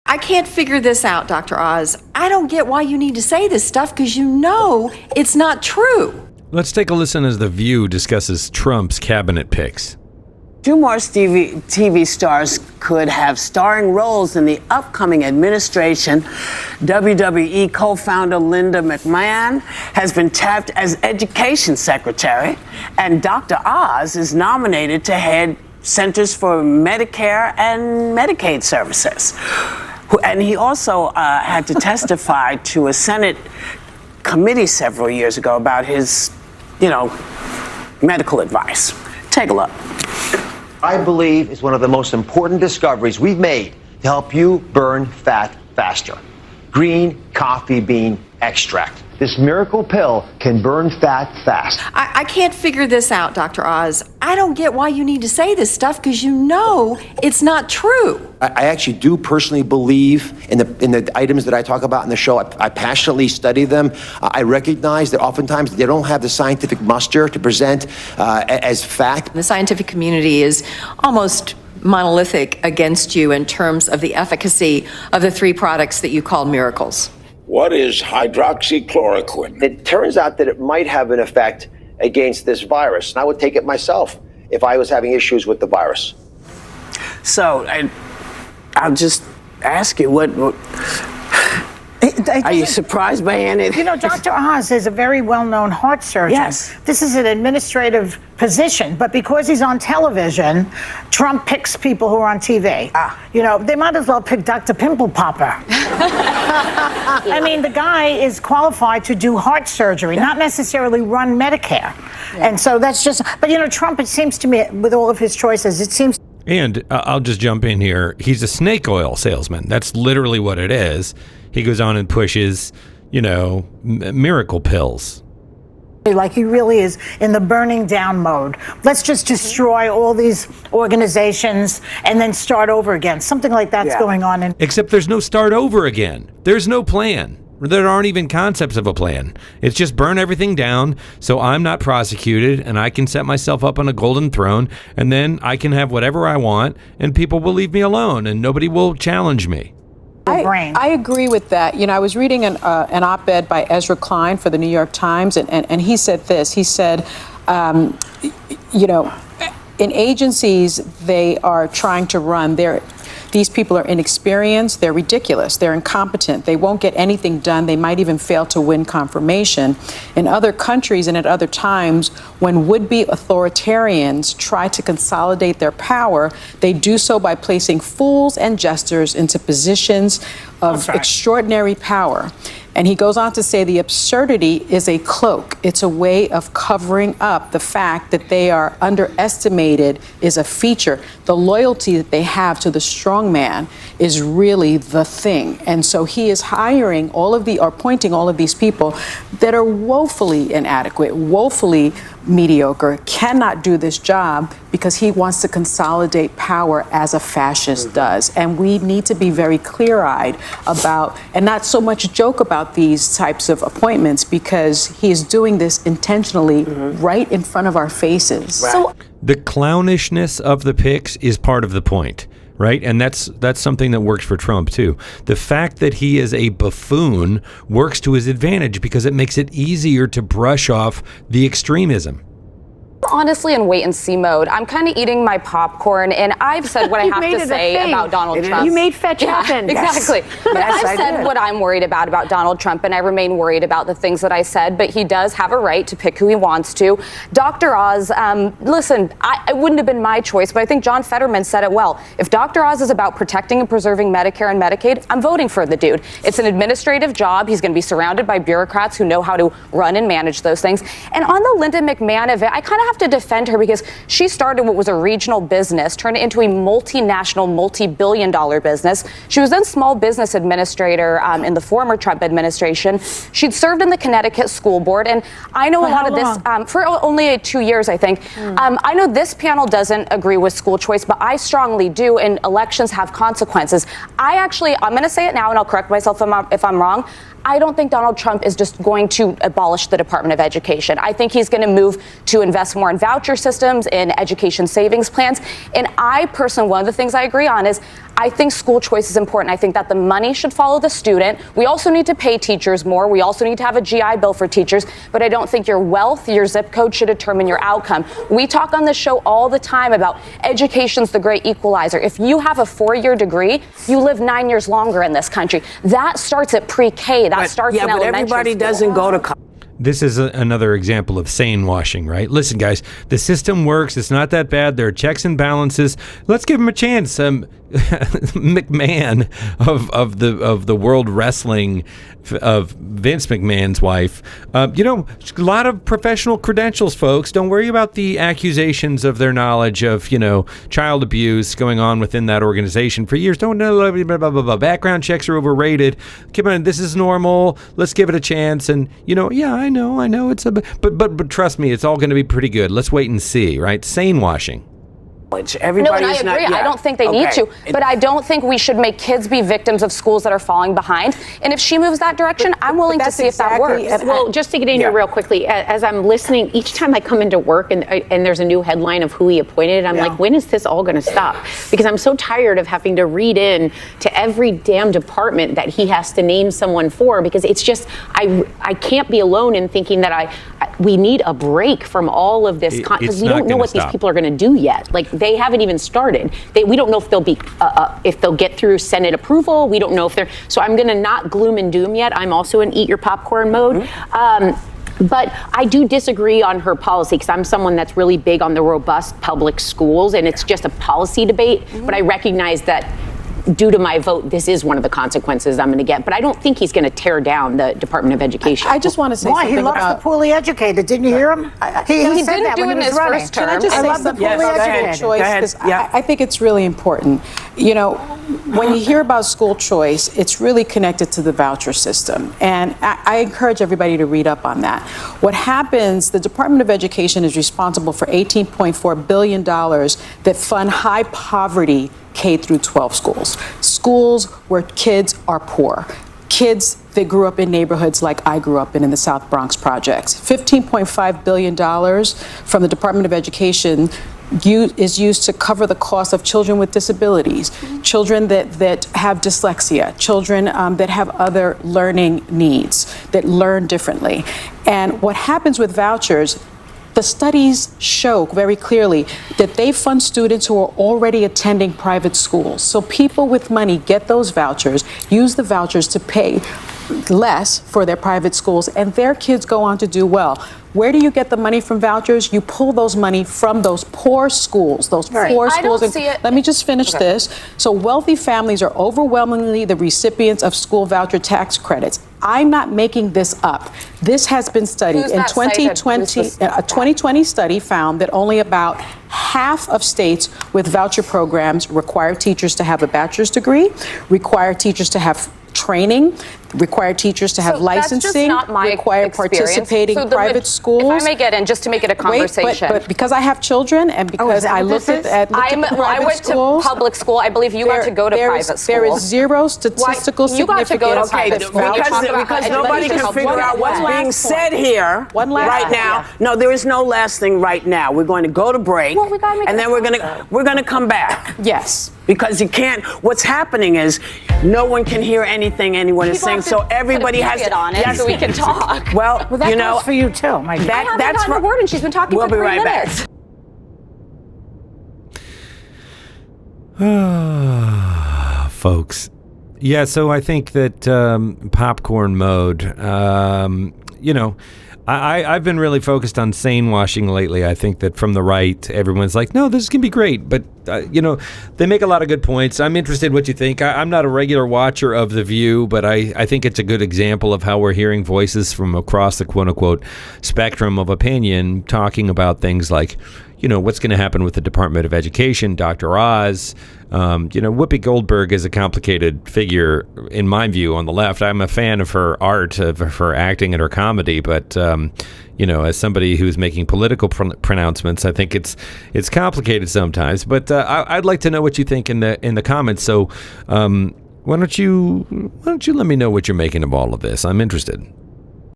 I can't figure this out, Dr. Oz. I don't get why you need to say this stuff because you know it's not true. Let's take a listen as The View discusses Trump's cabinet picks. Two more TV stars could have starring roles in the upcoming administration. WWE co-founder Linda McMahon has been tapped as education secretary, and Dr. Oz is nominated to head Centers for Medicare and Medicaid Services. And he also had to testify to a Senate committee several years ago about his, medical advice. Take a look. I believe is one of the most important discoveries we've made to help you burn fat faster. Green coffee bean extract. This miracle pill can burn fat fast. I can't figure this out, Dr. Oz. I don't get why you need to say this stuff because you know it's not true. I actually do personally believe in the items that I talk about in the show. I passionately study them. I recognize that oftentimes they don't have the scientific muster to present as fact. The scientific community is almost monolithic against you in terms of the efficacy of the three products that you call miracles. What is hydroxychloroquine? It turns out that it might have an effect against this virus. And I would take it myself if I was having issues with the virus. So I'll just ask you, what are you surprised by any? Dr. Oz is a very well-known heart surgeon. Yes. This is an administrative position, but because he's on television, Trump picks people who are on TV. They might as well pick Dr. Pimple Popper. I mean, the guy is qualified to do heart surgery, not necessarily run Medicare. And so that's just, but Trump, it seems to me, with all of his choices, it seems. And I'll just jump in here. He's a snake oil salesman. That's literally what it is. He goes on and pushes, miracle pills. Like he really is in the burning down mode. Let's just destroy all these organizations and then start over again. Something like that's going on. Except there's no start over again. There's no plan. There aren't even concepts of a plan. It's just burn everything down so I'm not prosecuted and I can set myself up on a golden throne and then I can have whatever I want and people will leave me alone and nobody will challenge me. I agree with that. I was reading an op-ed by Ezra Klein for the New York Times, and he said this. He said, in agencies, they are trying to run these people are inexperienced, they're ridiculous, they're incompetent, they won't get anything done, they might even fail to win confirmation. In other countries and at other times, when would-be authoritarians try to consolidate their power, they do so by placing fools and jesters into positions of extraordinary power. And he goes on to say the absurdity is a cloak. It's a way of covering up the fact that they are underestimated is a feature. The loyalty that they have to the strong man is really the thing. And so he is hiring appointing all of these people that are woefully inadequate, woefully mediocre, cannot do this job because he wants to consolidate power as a fascist does. And we need to be very clear-eyed about, and not so much joke about these types of appointments because he is doing this intentionally right in front of our faces. Right. So The clownishness of the picks is part of the point, right? And that's something that works for Trump too. The fact that he is a buffoon works to his advantage because it makes it easier to brush off the extremism. Honestly, in wait and see mode. I'm kind of eating my popcorn, and I've said what I have to say about Donald Trump. You made fetch happen. Exactly. But I've said what I'm worried about Donald Trump, and I remain worried about the things that I said, but he does have a right to pick who he wants to. Dr. Oz, listen, it wouldn't have been my choice, but I think John Fetterman said it well. If Dr. Oz is about protecting and preserving Medicare and Medicaid, I'm voting for the dude. It's an administrative job. He's going to be surrounded by bureaucrats who know how to run and manage those things. And on the Linda McMahon event, I kind of have to defend her because she started what was a regional business, turned it into a multinational, multi-billion-dollar business. She was then small business administrator in the former Trump administration. She'd served in the Connecticut School Board, and I know a lot of this for only 2 years, I think. I know this panel doesn't agree with school choice, but I strongly do, and elections have consequences. I'm going to say it now, and I'll correct myself if I'm wrong. I don't think Donald Trump is just going to abolish the Department of Education. I think he's going to move to invest more in voucher systems, in education savings plans. And I personally, one of the things I agree on is I think school choice is important. I think that the money should follow the student. We also need to pay teachers more. We also need to have a GI Bill for teachers. But I don't think your wealth, your zip code should determine your outcome. We talk on this show all the time about education's the great equalizer. If you have a 4-year degree, you live 9 years longer in this country. That starts at pre-K. That starts in elementary but everybody school. doesn't go to college. This is another example of sane washing, right? Listen, guys, the system works. It's not that bad. There are checks and balances. Let's give him a chance. McMahon of the World Wrestling, of Vince McMahon's wife. A lot of professional credentials, folks. Don't worry about the accusations of their knowledge of, child abuse going on within that organization for years. Don't know, blah, blah, blah, blah. Background checks are overrated. Come on, this is normal. Let's give it a chance. And, yeah, I know it's but trust me, it's all going to be pretty good. Let's wait and see, right? Sane washing. No, and I agree. I don't think they need to, but I don't think we should make kids be victims of schools that are falling behind. And if she moves that direction, I'm willing to see if that works. Well, just to get in here real quickly, as I'm listening, each time I come into work and there's a new headline of who he appointed, I'm like, when is this all going to stop? Because I'm so tired of having to read in to every damn department that he has to name someone for, because it's just, I can't be alone in thinking that we need a break from all of this, because we don't know what these people are going to do yet. Like, they haven't even started. We don't know if they'll be if they'll get through Senate approval. We don't know if they're. So I'm going to not gloom and doom yet. I'm also in eat your popcorn mode. But I do disagree on her policy, because I'm someone that's really big on the robust public schools, and it's just a policy debate. But I recognize that due to my vote, this is one of the consequences I'm going to get. But I don't think he's going to tear down the Department of Education. I just want to say something He loves the poorly educated. Didn't you hear him? He said didn't that do when it he in was his running. first term. Can I just say something about school choice? Because I think it's really important. When you hear about school choice, it's really connected to the voucher system. And I encourage everybody to read up on that. What happens, the Department of Education is responsible for $18.4 billion that fund high poverty K through 12 schools where kids are poor. Kids that grew up in neighborhoods like I grew up in the South Bronx projects. $15.5 billion from the Department of Education is used to cover the cost of children with disabilities, children that have dyslexia, children that have other learning needs, that learn differently. And what happens with vouchers, the studies show very clearly that they fund students who are already attending private schools. So people with money get those vouchers, use the vouchers to pay less for their private schools, and their kids go on to do well. Where do you get the money from vouchers? You pull those money from those poor schools, those poor schools. Let me just finish this. So wealthy families are overwhelmingly the recipients of school voucher tax credits. I'm not making this up. This has been studied. In 2020, a 2020 study found that only about half of states with voucher programs require teachers to have a bachelor's degree, require teachers to have training, require teachers to have licensing, require participating in private schools. If I may get in, just to make it a conversation. But because I have children and because I looked at I went to public school. I believe you got to go to private school. There is zero statistical significance. Because nobody can figure out what's being said here right now. No, there is no last thing right now. We're going to go to break, and then we're going to come back. Yes. Because you can't. What's happening is no one can hear anything anyone is saying. So everybody has to on it so we can talk. Well, that goes for you too, my dear. I haven't gotten a word, and she's been talking for 3 minutes. Folks. Yeah, so I think that popcorn mode, I've been really focused on sane washing lately. I think that from the right, everyone's like, no, this is going to be great. But, they make a lot of good points. I'm interested in what you think. I'm not a regular watcher of The View, but I think it's a good example of how we're hearing voices from across the quote-unquote spectrum of opinion talking about things like, what's going to happen with the Department of Education, Dr. Oz. Whoopi Goldberg is a complicated figure, in my view, on the left. I'm a fan of her art, of her acting and her comedy, but, as somebody who's making political pronouncements, I think it's complicated sometimes. But I'd like to know what you think in the comments. So why don't you let me know what you're making of all of this? I'm interested.